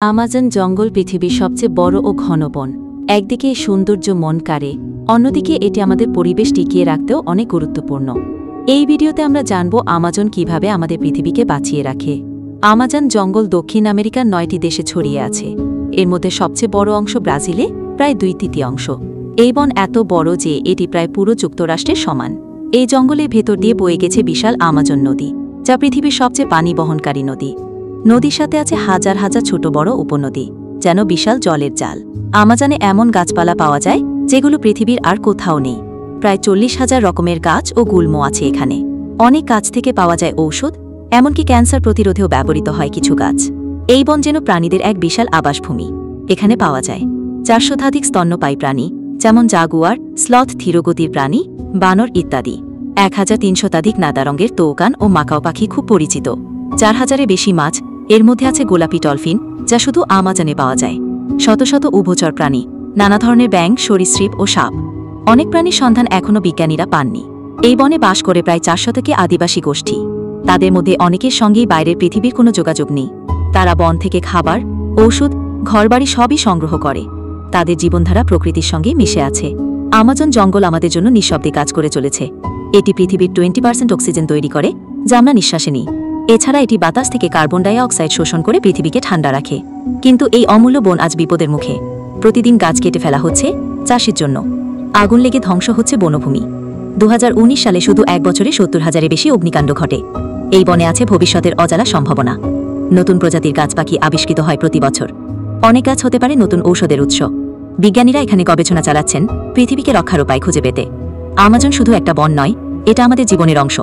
Amazon জঙ্গল পৃথিবীর সবচেয়ে বড় ও ঘন বন। একদিকে এই সৌন্দর্য মন কাড়ে, অন্যদিকে এটি আমাদের পরিবেশ টিকিয়ে রাখতেও অনেক গুরুত্বপূর্ণ। এই ভিডিওতে আমরা জানব আমাজন কিভাবে আমাদের পৃথিবীকে বাঁচিয়ে রাখে। আমাজন জঙ্গল দক্ষিণ আমেরিকার 9টি দেশে ছড়িয়ে আছে। এর মধ্যে সবচেয়ে বড় অংশ ব্রাজিলে, প্রায় 2/3। এই বন এত বড় যে এটি প্রায় পুরো যুক্তরাষ্ট্রের সমান। এই জঙ্গলের ভেতর দিয়ে বয়ে গেছে বিশাল আমাজন নদী, যা পৃথিবীর সবচেয়ে পানি বহনকারী নদী। নদীর সাথে আছে হাজার হাজার ছোট বড় উপনদী, যেন বিশাল জলের জাল। আমাজনে এমন গাছপালা পাওয়া যায় যেগুলো পৃথিবীর আর কোথাও নেই। প্রায় 40,000 রকমের গাছ ও গুল্ম আছে এখানে। অনেক গাছ থেকে পাওয়া যায় ঔষধ, এমনকি ক্যান্সার প্রতিরোধেও ব্যবহৃত হয় কিছু গাছ। এই বন যেন প্রাণীদের এক বিশাল আবাসভূমি। এখানে পাওয়া যায় 400 শতাধিক স্তন্যপায়ী প্রাণী, যেমন জাগুয়ার, স্লথ ধীরগতির প্রাণী, বানর ইত্যাদি। 1300 শতাধিক নাদা রঙের তৌকান ও মাকাও পাখি খুব পরিচিত। 4000-এর বেশি মাছ, এর মধ্যে আছে গোলাপি ডলফিন, যা শুধু আমাজনে পাওয়া যায়। শত শত উভচর প্রাণী, নানা ধরনের ব্যাঙ, সরীসৃপ ও সাপ। অনেক প্রাণীর সন্ধান এখনও বিজ্ঞানীরা পাননি। এই বনে বাস করে প্রায় 400 থেকে আদিবাসী গোষ্ঠী। তাদের মধ্যে অনেকের সঙ্গেই বাইরের পৃথিবীর কোনো যোগাযোগ নেই। তারা বন থেকে খাবার, ঔষধ, ঘরবাড়ি সবই সংগ্রহ করে। তাদের জীবনধারা প্রকৃতির সঙ্গে মিশে আছে। আমাজন জঙ্গল আমাদের জন্য নিঃশব্দে কাজ করে চলেছে। এটি পৃথিবীর 20% অক্সিজেন তৈরি করে, যা আমরা নিঃশ্বাসে নিই। এছাড়া এটি বাতাস থেকে কার্বন ডাই অক্সাইড শোষণ করে পৃথিবীকে ঠান্ডা রাখে। কিন্তু এই অমূল্য বন আজ বিপদের মুখে। প্রতিদিন গাছ কেটে ফেলা হচ্ছে চাষের জন্য। আগুন লেগে ধ্বংস হচ্ছে বনভূমি। 2019 সালে শুধু 1 বছরে 70,000-এর বেশি অগ্নিকাণ্ড ঘটে। এই বনে আছে ভবিষ্যতের অজানা সম্ভাবনা। নতুন প্রজাতির গাছ পাখি আবিষ্কৃত হয় প্রতি বছর। অনেক গাছ হতে পারে নতুন ঔষধের উৎস। বিজ্ঞানীরা এখানে গবেষণা চালাচ্ছেন পৃথিবীকে রক্ষার উপায় খুঁজে পেতে। আমাজন শুধু একটা বন নয়, এটা আমাদের জীবনের অংশ।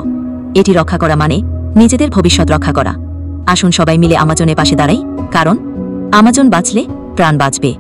এটি রক্ষা করা মানে নিজেদের ভবিষ্যৎ রক্ষা করা। আসুন সবাই মিলে আমাজনের পাশে দাঁড়াই, কারণ আমাজন বাঁচলে প্রাণ বাঁচবে।